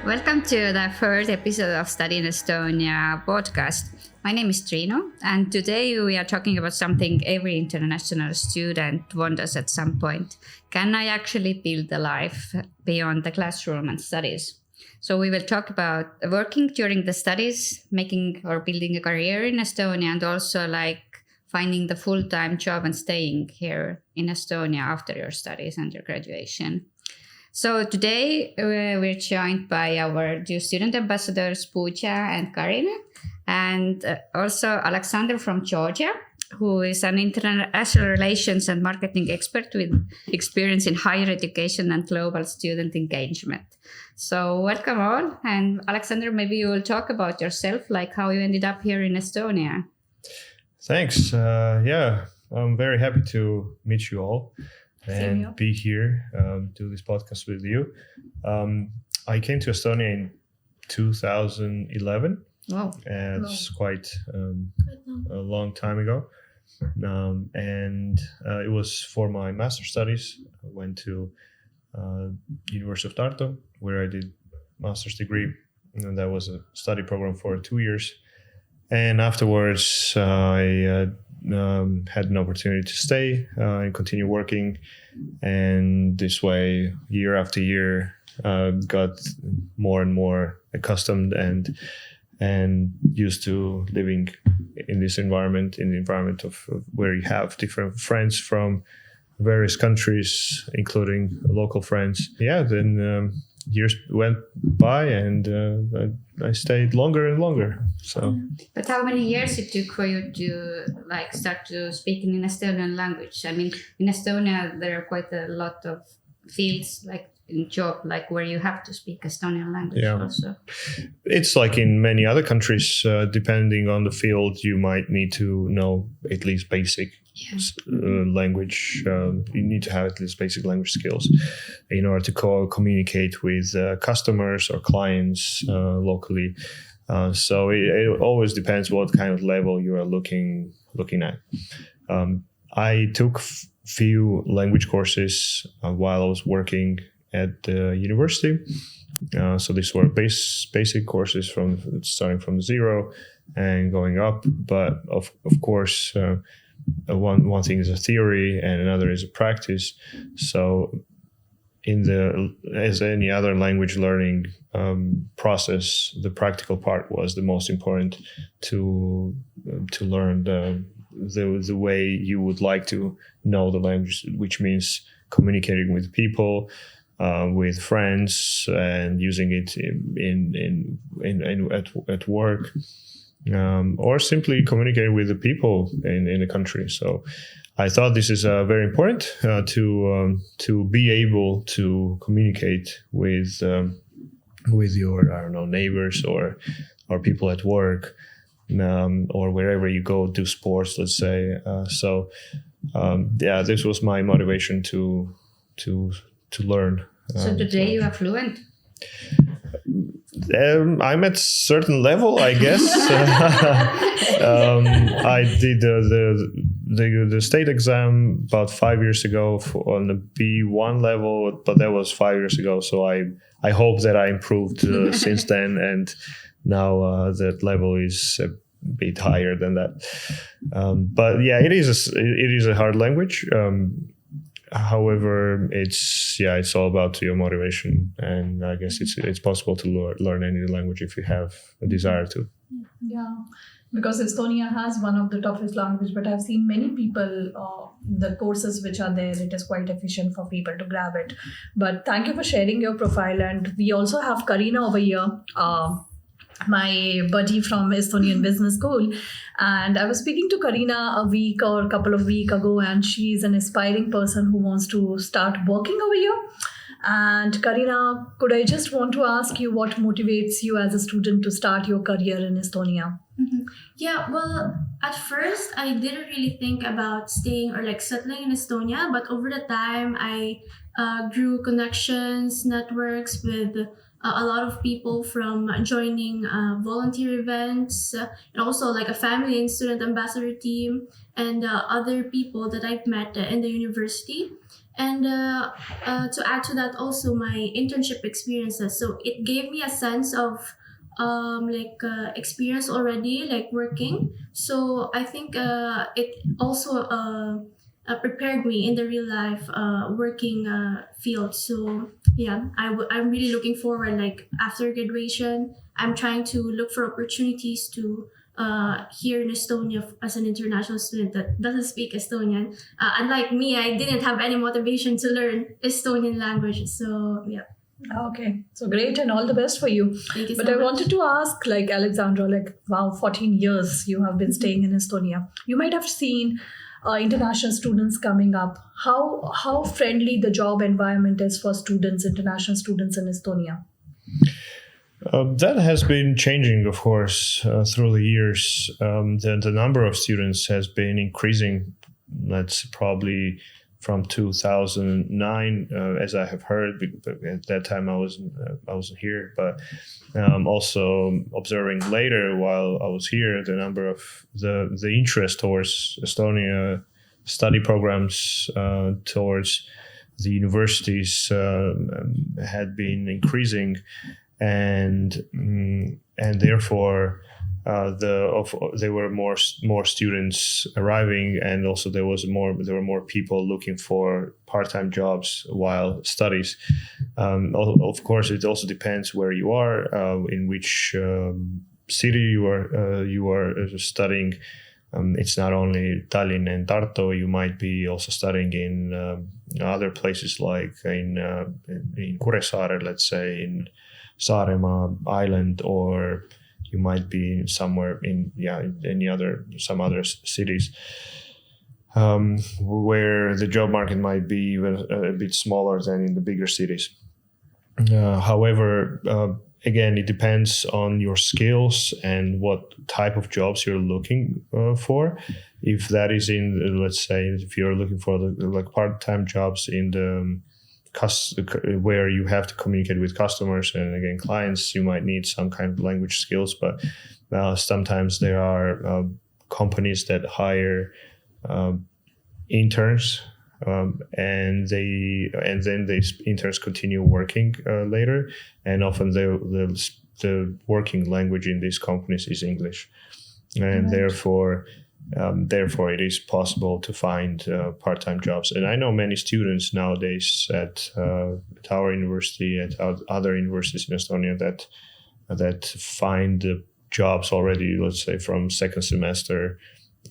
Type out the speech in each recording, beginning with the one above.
Welcome to the first episode of Study in Estonia podcast. My name is Triinu, and today we are talking about something every international student wonders at some point. Can I actually build a life beyond the classroom and studies? So we will talk about working during the studies, making or building a career in Estonia, and also finding the full-time job and staying here in Estonia after your studies and your graduation. So today we're joined by our two student ambassadors, Pooja and Carina, and also Alexander from Georgia, who is an international relations and marketing expert with experience in higher education and global student engagement. So welcome all. And Alexander, maybe you will talk about yourself, like how you ended up here in Estonia. Thanks. I'm very happy to meet you all and be here, do this podcast with you. I came to Estonia in 2011. Wow. It's quite a long time ago. It was for my master's studies. I went to University of Tartu, where I did master's degree. And that was a study program for 2 years. And afterwards, I had an opportunity to stay and continue working. And this way, year after year, got more and more accustomed and used to living in this environment, in the environment of where you have different friends from various countries, including local friends. Yeah, then years went by and I stayed longer and longer. So, but how many years it took for you to start to speak in Estonian language? I mean, in Estonia there are quite a lot of fields in job where you have to speak Estonian language also. It's like in many other countries, depending on the field, you might need to know at least basic language. You need to have at least basic language skills in order to communicate with customers or clients locally. So it always depends what kind of level you are looking at. I took few language courses while I was working at the university. So these were basic courses starting from zero and going up. But of course, one thing is a theory and another is a practice. So as any other language learning process, the practical part was the most important to learn the way you would like to know the language, which means communicating with people, with friends, and using it at work, or simply communicating with the people in the country. So I thought this is very important to be able to communicate with your neighbors or people at work, or wherever you go do sports, let's say. This was my motivation to learn. So today you are fluent? I'm at certain level, I guess. I did the state exam about 5 years ago on the B1 level, but that was 5 years ago. So I hope that I improved since then, and now that level is a bit higher than that. But yeah, it is a hard language. However, it's all about your motivation, and I guess it's possible to learn any language if you have a desire to. Yeah, because Estonia has one of the toughest language, but I've seen many people, the courses which are there, it is quite efficient for people to grab it. But thank you for sharing your profile, and we also have Carina over here. My buddy from Estonian Business School, and I was speaking to Carina a couple of weeks ago, and she's an aspiring person who wants to start working over here. And Carina, could I just want to ask you what motivates you as a student to start your career in Estonia? Mm-hmm. Yeah, well, at first I didn't really think about staying or settling in Estonia, but over the time I grew connections, networks with a lot of people from joining volunteer events, and also a family and student ambassador team, and other people that I've met in the university. And to add to that, also my internship experiences. So it gave me a sense of experience already, like working. So I think it also prepared me in the real life working field. So yeah, I'm really looking forward. Like after graduation, I'm trying to look for opportunities to here in Estonia as an international student that doesn't speak Estonian. Unlike me, I didn't have any motivation to learn Estonian language. So yeah. Okay, so great and all the best for you. Thank you so But I much. wanted to ask, like Alexandra, like wow, 14 years you have been staying in Estonia. You might have seen international students coming up. How friendly the job environment is for students, international students in Estonia? That has been changing, of course, through the years. The number of students has been increasing. That's probably from 2009, as I have heard. At that time, I wasn't here, but also observing later while I was here, the number of the interest towards Estonia study programs towards the universities had been increasing. And therefore there were more students arriving, and also there were more people looking for part-time jobs while studies. Of course, it also depends where you are, in which city you are studying. It's not only Tallinn and Tartu. You might be also studying in other places like in Kuressaare, let's say, in Saaremaa Island, or you might be somewhere in some other cities where the job market might be even a bit smaller than in the bigger cities. However, again, it depends on your skills and what type of jobs you're looking for. If that is let's say, if you're looking for like part-time jobs in the where you have to communicate with customers and again clients, you might need some kind of language skills. But sometimes there are companies that hire interns, and then these interns continue working later, and often the working language in these companies is English, and Right. therefore it is possible to find part-time jobs. And I know many students nowadays at our university, at other universities in Estonia, that find jobs already, let's say, from second semester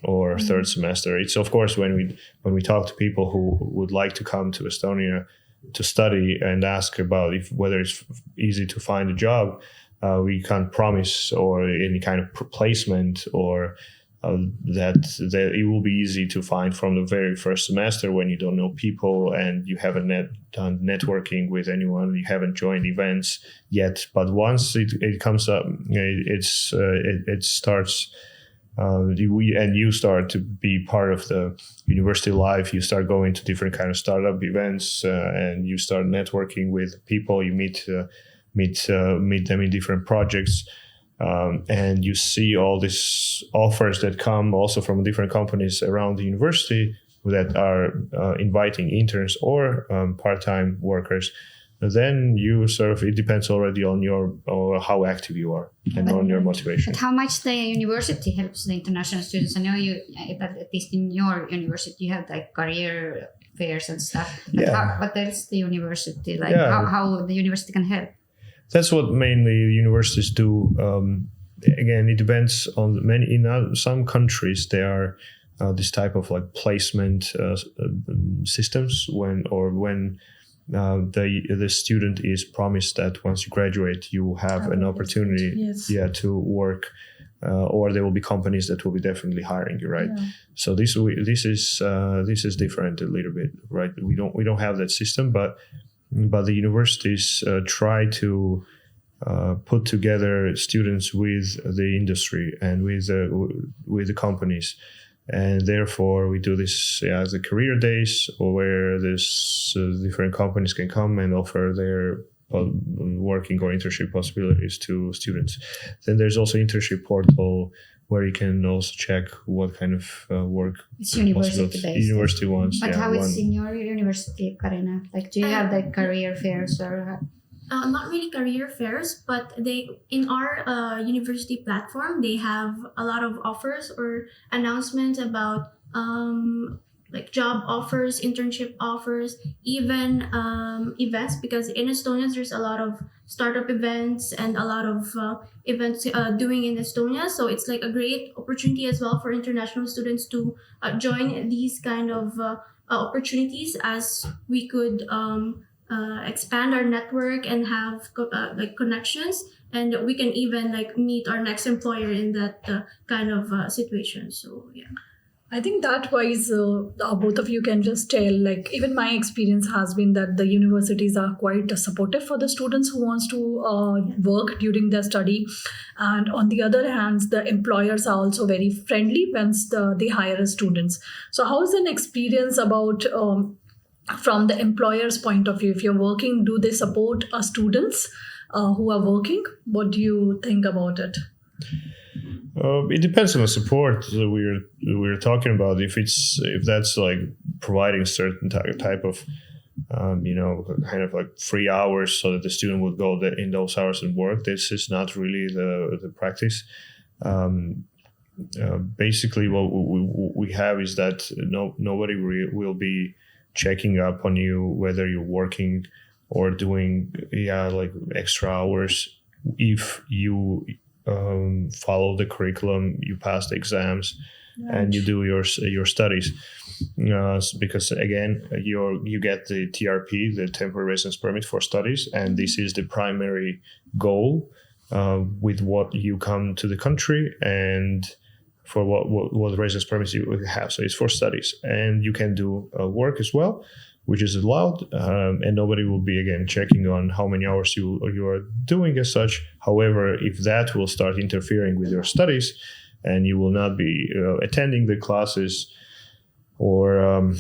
or third semester. It's, of course, when we talk to people who would like to come to Estonia to study and ask about whether it's easy to find a job, we can't promise or any kind of placement or that it will be easy to find from the very first semester when you don't know people and you haven't done networking with anyone, you haven't joined events yet. But once it comes up, it starts. You start to be part of the university life. You start going to different kind of startup events, and you start networking with people. You meet them in different projects. And you see all these offers that come also from different companies around the university that are inviting interns or part-time workers. Then you it depends already on or how active you are and on your motivation. But how much the university helps the international students? I know that at least in your university you have like career fairs and stuff. But what else the university how the university can help? That's what mainly universities do. Again, it depends on in some countries there are this type of like placement systems when the student is promised that once you graduate you have an opportunity to work, or there will be companies that will be definitely hiring you, right? So this is different a little bit, right? We don't have that system, but the universities try to put together students with the industry and with the companies, and therefore we do this as the career days, where this different companies can come and offer their working or internship possibilities to students. Then there's also internship portal where you can also check what kind of work It's university possibilities- based. university ones. But yeah, how is one. in your university, Carina? Like, do you have like career fairs or? Not really career fairs, but they in our university platform they have a lot of offers or announcements about like job offers, internship offers, even events, because in Estonia there's a lot of startup events and a lot of events doing in Estonia. So it's like a great opportunity as well for international students to join these kind of opportunities, as we could expand our network and have like connections, and we can even like meet our next employer in that kind of situation. So yeah. I think that wise, both of you can just tell, like, even my experience has been that the universities are quite supportive for the students who wants to work during their study. And on the other hand, the employers are also very friendly once they hire students. So how is an experience about, from the employer's point of view, if you're working, do they support students who are working? What do you think about it? It depends on the support that we're talking about. If that's like providing certain type of kind of like free hours so that the student would go in those hours and work, this is not really the practice. Basically, what we have is that nobody will be checking up on you whether you're working or doing like extra hours. If you follow the curriculum, you pass the exams, and you do your studies, because again you get the TRP, the temporary residence permit for studies, and this is the primary goal with what you come to the country and for what residence permits you have. So it's for studies, and you can do work as well, which is allowed, and nobody will be again checking on how many hours you are doing as such. However, if that will start interfering with your studies and you will not be attending the classes or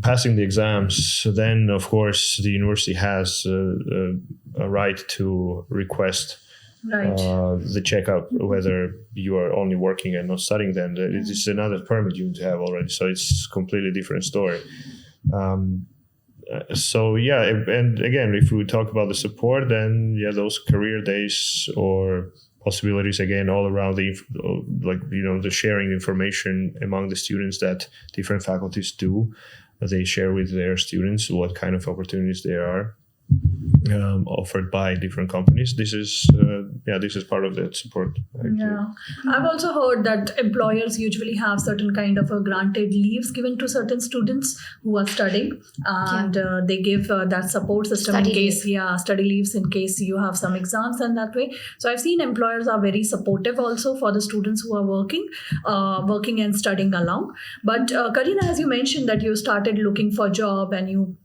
passing the exams, then of course the university has a right to request the checkup, whether you are only working and not studying. Then it is another permit you need to have already, so it's completely different story. So yeah, and again, if we talk about the support, then those career days or possibilities again all around the sharing information among the students that different faculties do. They share with their students what kind of opportunities there are offered by different companies. This is part of that support. Yeah, I've also heard that employers usually have certain kind of granted leaves given to certain students who are studying, and they give that support system study leaves in case you have some exams and that way. So I've seen employers are very supportive also for the students who are working and studying along. But Carina, as you mentioned that you started looking for a job and you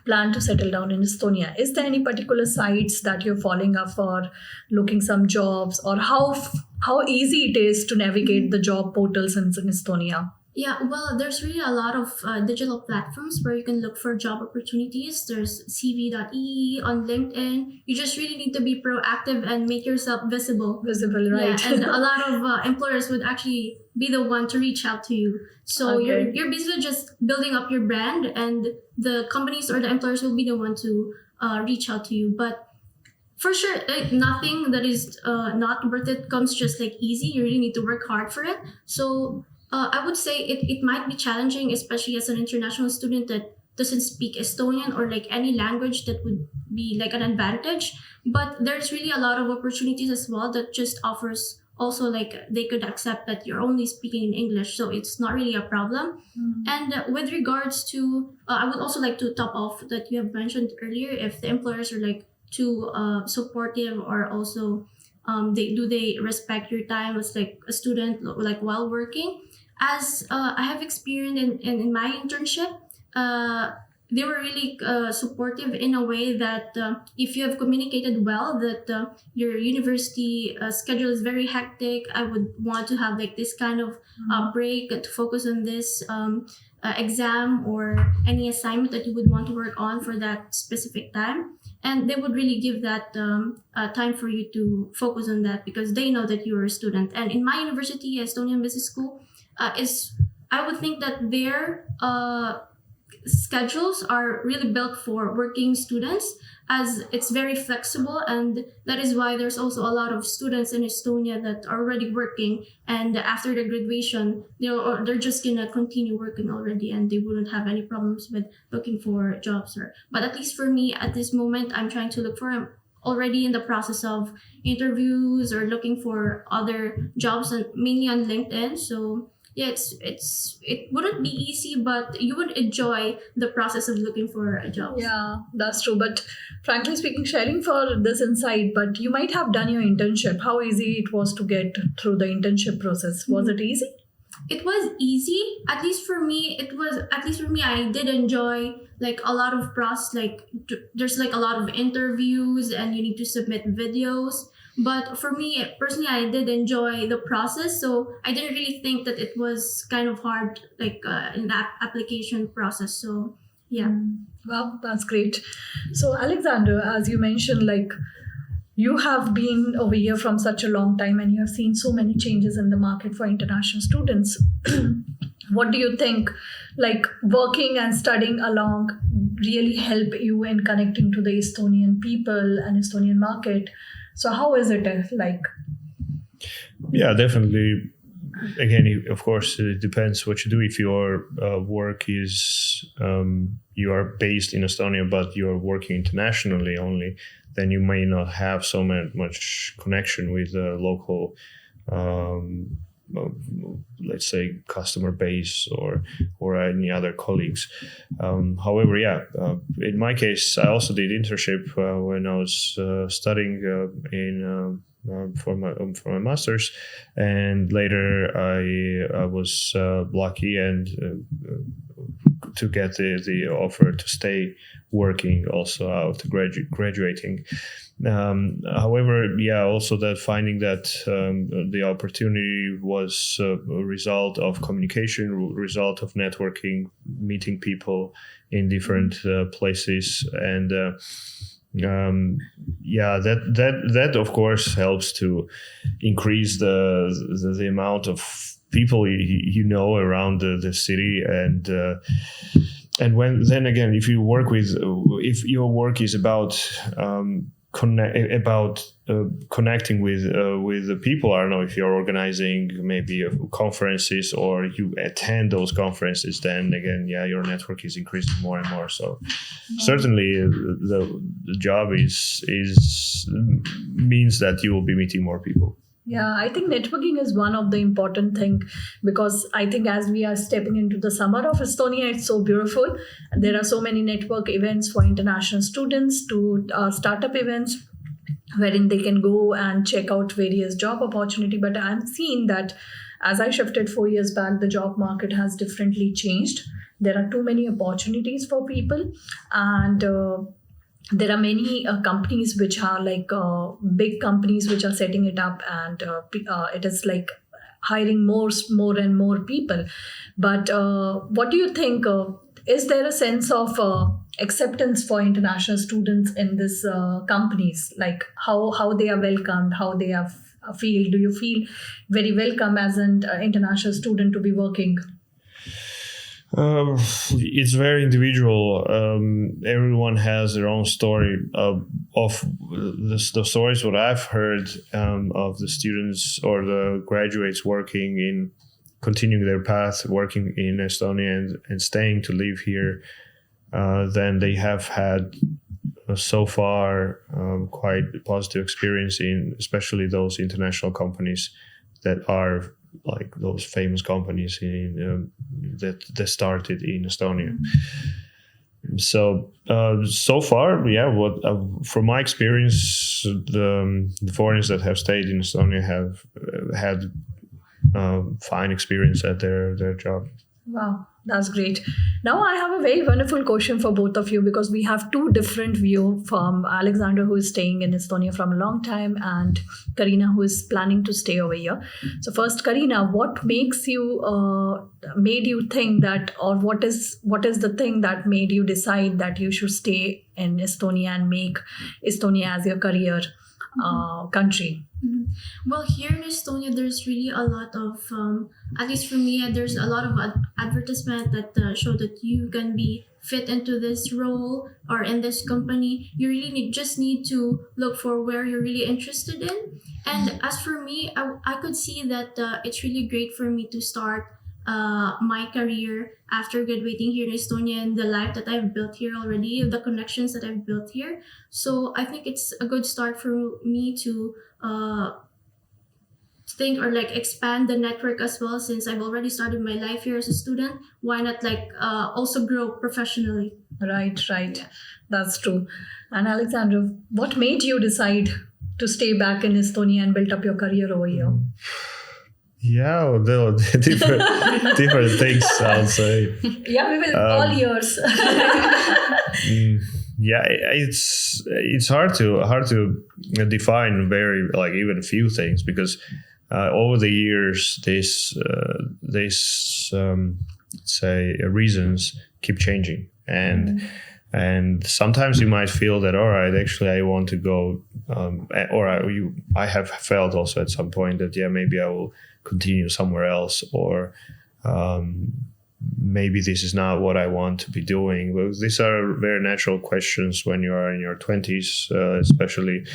plan to settle down in Estonia. Is there any particular sites that you're following up for looking some jobs, or how easy it is to navigate the job portals in Estonia? Yeah, well, there's really a lot of digital platforms where you can look for job opportunities. There's cv.ee on LinkedIn. You just really need to be proactive and make yourself visible. Visible, right? Yeah, and a lot of employers would actually be the one to reach out to you. So you're basically just building up your brand, and the companies or the employers will be the one to reach out to you. But for sure, nothing that is not worth it comes just like easy. You really need to work hard for it. So I would say it might be challenging, especially as an international student that doesn't speak Estonian or like any language that would be like an advantage. But there's really a lot of opportunities as well that just offers also like they could accept that you're only speaking in English, so it's not really a problem. And with regards to, I would also like to top off that you have mentioned earlier, if the employers are like too supportive, or also they respect your time as like a student like while working. As I have experienced in my internship, they were really supportive in a way that if you have communicated well that your university schedule is very hectic, I would want to have like this kind of break to focus on this exam or any assignment that you would want to work on for that specific time. and they would really give that time for you to focus on that because they know that you're a student. And in my university, Estonian Business School, I would think that their schedules are really built for working students, as it's very flexible, and that is why there's also a lot of students in Estonia that are already working, and after their graduation they're just gonna continue working already, and they wouldn't have any problems with looking for jobs. But at least for me at this moment, I'm trying to look for, I'm already in the process of interviews or looking for other jobs, and mainly on LinkedIn. So yeah, it wouldn't be easy, but you would enjoy the process of looking for a job. Yeah, that's true. But frankly speaking, sharing for this insight, but you might have done your internship. How easy it was to get through the internship process? Was it easy? It was easy, at least for me. I did enjoy like a lot of process, like there's like a lot of interviews and you need to submit videos. But for me personally, I did enjoy the process, so I didn't really think that it was kind of hard, like in that application process. So yeah. Well, that's great. So Alexander, as you mentioned, like you have been over here from such a long time and you have seen so many changes in the market for international students. What do you think, like working and studying along really help you in connecting to the Estonian people and Estonian market? So how is it like? Yeah, definitely. Again, of course, it depends what you do. If your work is, you are based in Estonia, but you are working internationally only, then you may not have so much connection with the local, let's say, customer base or any other colleagues. However, in my case, I also did internship when I was studying for my master's, and later I was lucky and to get the offer to stay working also out graduating. However, also that finding that the opportunity was a result of communication, result of networking, meeting people in different places, and that of course helps to increase the amount of people you know around the city, and when then again, if your work is about connecting with the people, I don't know, if you're organizing maybe conferences or you attend those conferences, then again, your network is increasing more and more. So certainly the job means that you will be meeting more people. Yeah, I think networking is one of the important thing, because I think as we are stepping into the summer of Estonia, it's so beautiful. There are so many network events for international students, to startup events wherein they can go and check out various job opportunity. But I'm seeing that as I shifted 4 years back, the job market has differently changed. There are too many opportunities for people, and there are many companies which are like big companies which are setting it up, and it is like hiring more and more people. But what do you think? Is there a sense of acceptance for international students in these companies? Like how they are welcomed, how they are feel? Do you feel very welcome as an international student to be working? It's very individual. Everyone has their own story of the stories. What I've heard of the students or the graduates continuing their path, working in Estonia and staying to live here, then they have had so far quite a positive experience in especially those international companies that are like those famous companies that started in Estonia. So far, from my experience, the foreigners that have stayed in Estonia have had fine experience at their job. Wow, that's great. Now I have a very wonderful question for both of you, because we have two different views, from Alexander, who is staying in Estonia from a long time, and Carina, who is planning to stay over here. So first, Carina, what makes you made you think that, or what is the thing that made you decide that you should stay in Estonia and make Estonia as your career country? Well, here in Estonia, there's really a lot of, at least for me, there's a lot of advertisement that show that you can be fit into this role or in this company. You really just need to look for where you're really interested in. And as for me, I could see that it's really great for me to start my career after graduating here in Estonia, and the life that I've built here already, the connections that I've built here. So I think it's a good start for me to think or like expand the network as well, since I've already started my life here as a student. Why not like also grow professionally? Right. That's true. And Alexander, what made you decide to stay back in Estonia and build up your career over here? Yeah, well, there are different things, I'll say. Yeah, we will all yours. Yeah, it's hard to define very like even few things, because over the years this say reasons keep changing, and sometimes you might feel that, all right, actually I want to go, I have felt also at some point that maybe I will continue somewhere else, or maybe this is not what I want to be doing. But these are very natural questions when you are in your 20s, especially,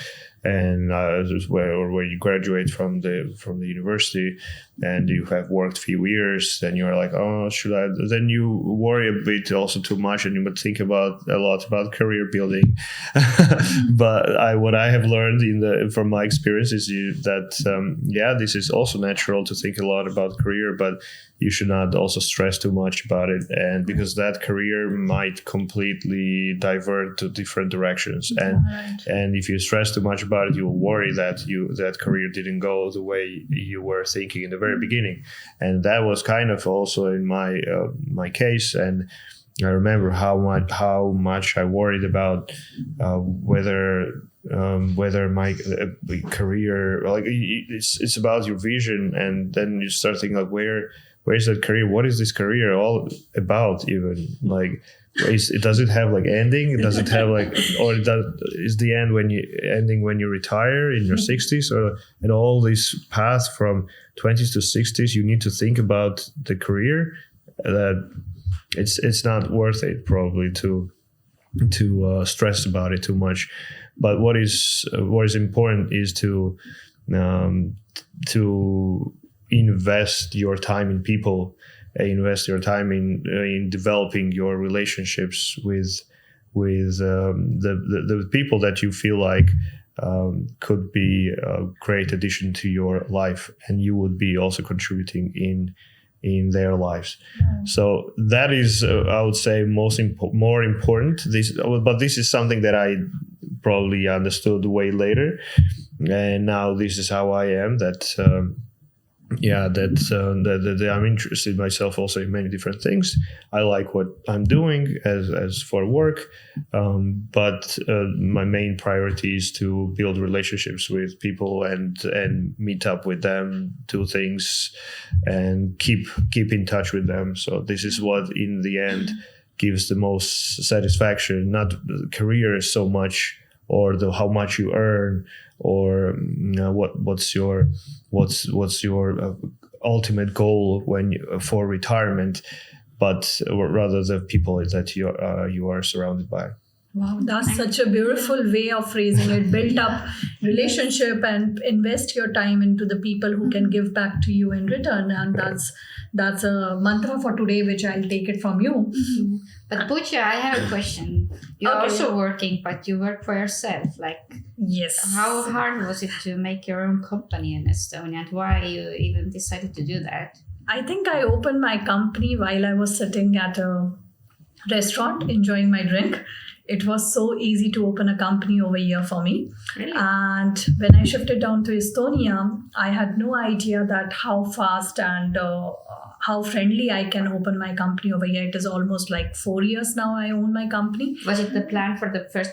and where you graduate from the university and you have worked a few years. Then you are like, oh, should I? Then you worry a bit also too much, and you would think a lot about career building. But what I have learned from my experience is that this is also natural to think a lot about career, but you should not also stress too much about it, and because that career might completely divert to different directions, and if you stress too much about it, you will worry that that career didn't go the way you were thinking in the very beginning. And that was kind of also in my case. And I remember how much I worried about whether my career, like it's about your vision, and then you start thinking like, where's that career? What is this career all about? Even like, does it have like ending? Does it have like, or is the end ending when you retire in your 60s? Or and all this path from 20s to 60s, you need to think about the career. That it's not worth it probably to stress about it too much. But what is important is to invest your time in people, invest your time in developing your relationships with the people that you feel like could be a great addition to your life, and you would be also contributing in their lives. So that is, I would say, more important. But this is something that I probably understood way later, and now this is how I am. That I'm interested myself also in many different things. I like what I'm doing as for work, but my main priority is to build relationships with people and meet up with them, do things, and keep in touch with them. So this is what in the end gives the most satisfaction. Not the career so much, or how much you earn, or what's your ultimate goal for retirement, but rather the people that you are surrounded by. Wow, that's such a beautiful way of phrasing it. Build up relationship and invest your time into the people who can give back to you in return. And that's a mantra for today, which I'll take it from you. Mm-hmm. But Pooja, I have a question. You're also working, but you work for yourself. Like, yes. How hard was it to make your own company in Estonia, and why you even decided to do that? I think I opened my company while I was sitting at a restaurant enjoying my drink. It was so easy to open a company over here for me. Really? And when I shifted down to Estonia, I had no idea that how fast and how friendly I can open my company over here. It is almost like 4 years now I own my company. Was it the plan for the first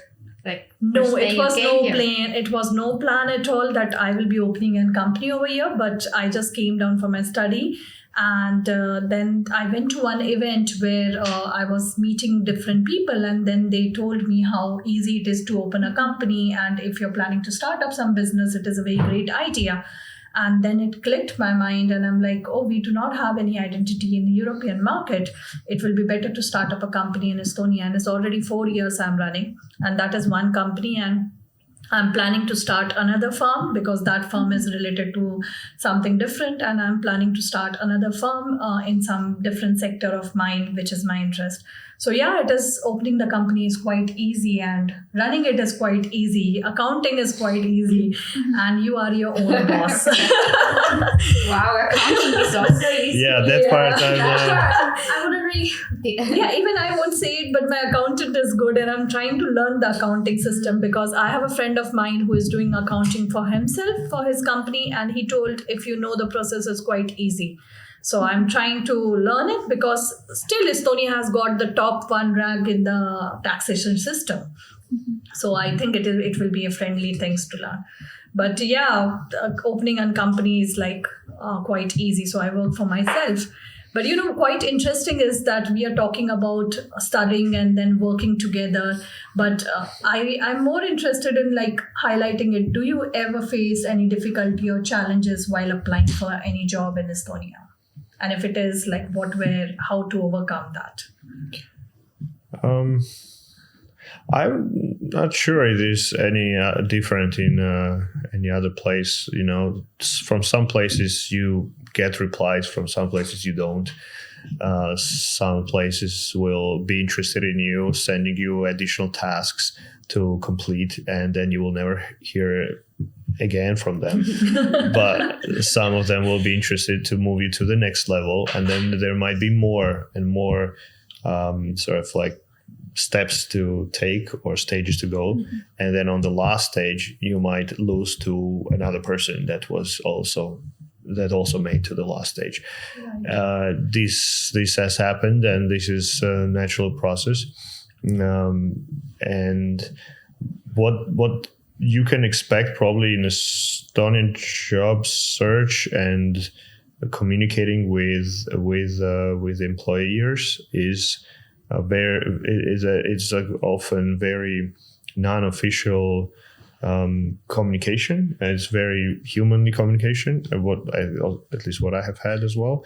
No, first day it you was came no here? plan. It was no plan at all that I will be opening a company over here. But I just came down for my study, and then I went to one event where I was meeting different people, and then they told me how easy it is to open a company, and if you're planning to start up some business, it is a very great idea. And then it clicked my mind, and I'm like, oh, we do not have any identity in the European market. It will be better to start up a company in Estonia. And it's already 4 years I'm running, and that is one company. And I'm planning to start another firm because that firm is related to something different. And I'm planning to start another firm in some different sector of mine, which is my interest. So yeah, it is opening the company is quite easy, and running it is quite easy. Accounting is quite easy, and you are your own boss. Wow, accounting is also easy. Yeah, that part I wouldn't really. Yeah, even I won't say it, but my accountant is good, and I'm trying to learn the accounting system because I have a friend of mine who is doing accounting for himself, for his company, and he told if you know the process is quite easy. So I'm trying to learn it because still Estonia has got the top one rank in the taxation system. So I think it will be a friendly things to learn. But yeah, opening a company is like quite easy. So I work for myself. But quite interesting is that we are talking about studying and then working together. But I'm more interested in like highlighting it. Do you ever face any difficulty or challenges while applying for any job in Estonia? And if it is, like, how to overcome that? I'm not sure it is any different in any other place. From some places you get replies, from some places you don't. Some places will be interested in you, sending you additional tasks to complete, and then you will never hear again from them. But some of them will be interested to move you to the next level, and then there might be more and more sort of like steps to take or stages to go. And then on the last stage you might lose to another person that also made to the last stage. This has happened, and this is a natural process. And what you can expect probably in Estonian job search and communicating with employers is it's often very non-official communication. And it's very humanly communication, at least what I have had as well.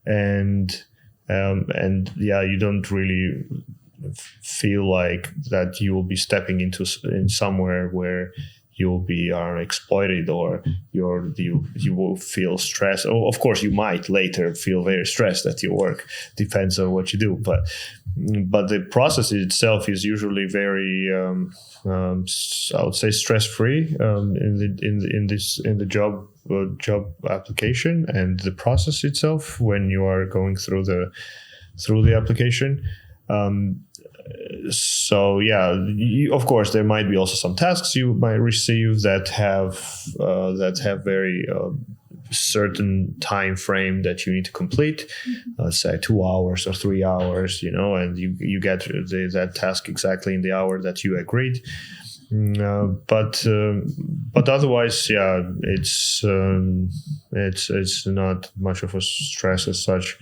And yeah, you don't really feel like that you will be stepping in somewhere where you'll be exploited, or you will feel stressed. Oh, of course, you might later feel very stressed at your work. Depends on what you do, but the process itself is usually very, I would say, stress-free in the job application, and the process itself when you are going through the application. So yeah, of course, there might be also some tasks you might receive that have very certain time frame that you need to complete. Let's say 2 hours or 3 hours, and you get that task exactly in the hour that you agreed. But otherwise, yeah, it's not much of a stress as such.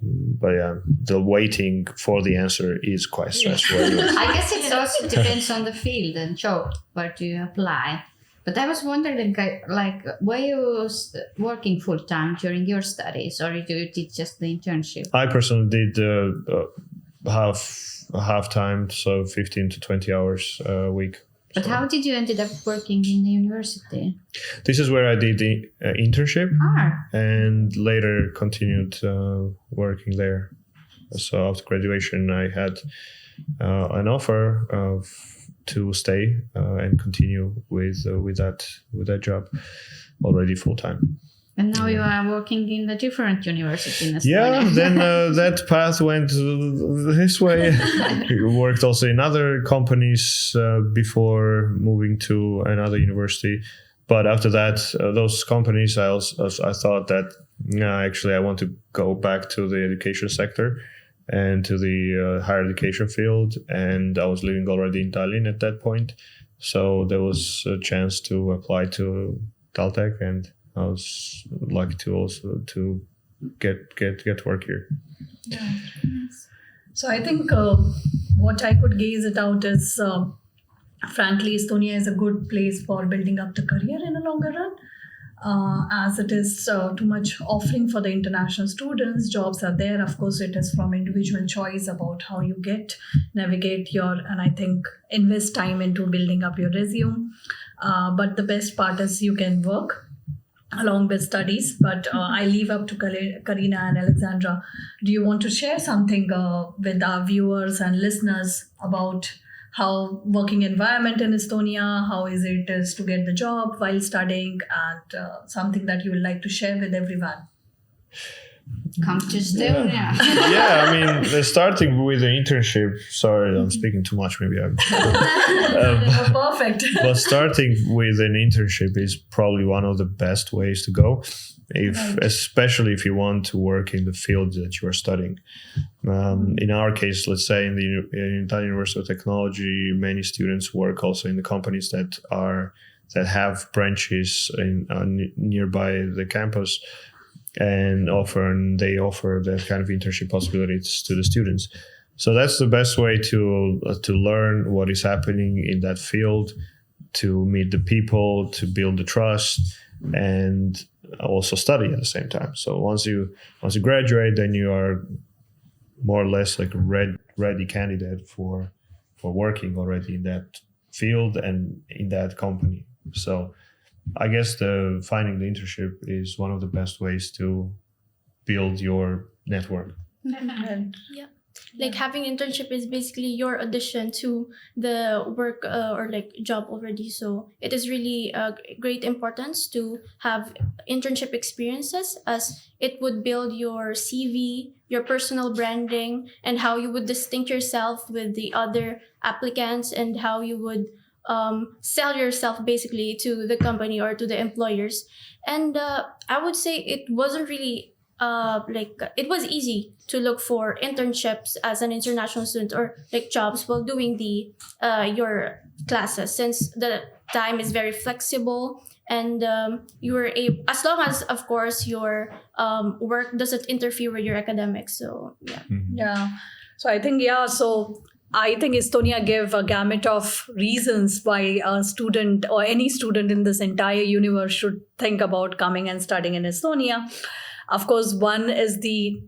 But yeah, the waiting for the answer is quite stressful. I guess it also depends on the field and job where you apply. But I was wondering, like, were you working full time during your studies, or you did just the internship? I personally did half time, so 15 to 20 hours a week. But how did you ended up working in the university? This is where I did the internship, and later continued working there. So after graduation, I had an offer to stay and continue with that job already full time. And now you are working in a different university in Estonia. Yeah, then that path went this way. You worked also in other companies before moving to another university. But after that, those companies, I thought that No, actually, I want to go back to the education sector and to the higher education field. And I was living already in Tallinn at that point. So there was a chance to apply to Taltech, and I was lucky to also to get work here. Yeah. So I think what I could gaze it out is, frankly, Estonia is a good place for building up the career in a longer run. As it is too much offering for the international students, jobs are there. Of course, it is from individual choice about how you navigate and I think invest time into building up your resume. But the best part is you can work along with studies. But I leave up to Carina and Alexandra. Do you want to share something with our viewers and listeners about how working environment in Estonia, how is it is to get the job while studying, and something that you would like to share with everyone? Come to Estonia. Yeah, I mean, starting with the internship. Sorry, I'm speaking too much. Maybe I'm. Perfect. But starting with an internship is probably one of the best ways to go, especially if you want to work in the field that you are studying. In our case, let's say in Italian University of Technology, many students work also in the companies that have branches nearby the campus, and they offer that kind of internship possibilities to the students. So that's the best way to learn what is happening in that field, to meet the people, to build the trust, and also study at the same time. So once you graduate, then you are more or less like a ready candidate for working already in that field and in that company. So I guess finding the internship is one of the best ways to build your network. Yeah. Like having internship is basically your addition to the work or like job already. So it is really a great importance to have internship experiences, as it would build your CV, your personal branding, and how you would distinct yourself with the other applicants, and how you would sell yourself basically to the company or to the employers. And I would say it wasn't really it was easy to look for internships as an international student, or like jobs while doing your classes, since the time is very flexible, and you were able, as long as of course your work doesn't interfere with your academics. So yeah. Yeah. So I think Estonia gave a gamut of reasons why a student or any student in this entire universe should think about coming and studying in Estonia. Of course, one is the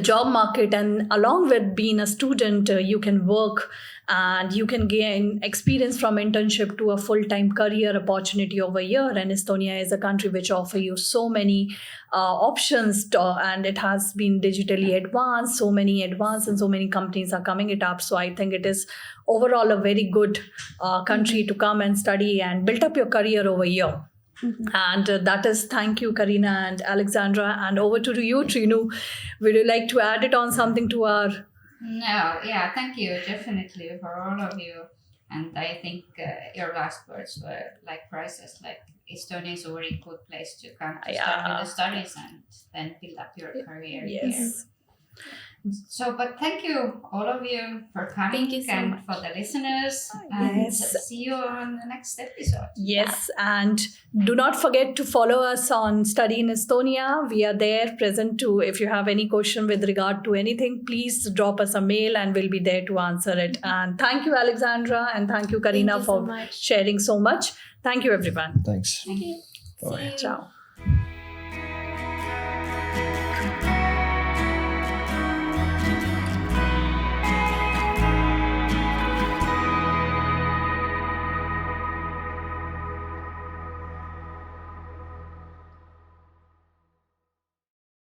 job market, and along with being a student, you can work and you can gain experience from internship to a full-time career opportunity over here. And Estonia is a country which offers you so many options, and it has been digitally advanced, so many advanced, and so many companies are coming it up. So I think it is overall a very good country to come and study and build up your career over here. Mm-hmm. And that is, thank you, Carina and Alexandra. And over to you, Triinu. Would you like to add it on something to our... No, yeah, thank you, definitely, for all of you. And I think your last words were like priceless. Like, Estonia is a very good place to come to start with the studies and then build up your career here. So, but thank you, all of you, for coming. Thank you so and much. For the listeners. And see you on the next episode. Yes, and do not forget to follow us on Study in Estonia. We are there present too. If you have any question with regard to anything, please drop us a mail and we'll be there to answer it. And thank you, Alexandra, and thank you, Carina, Thank you so for much. sharing so much. Thank you, everyone. Thanks. Thank you. Bye. See you. Ciao.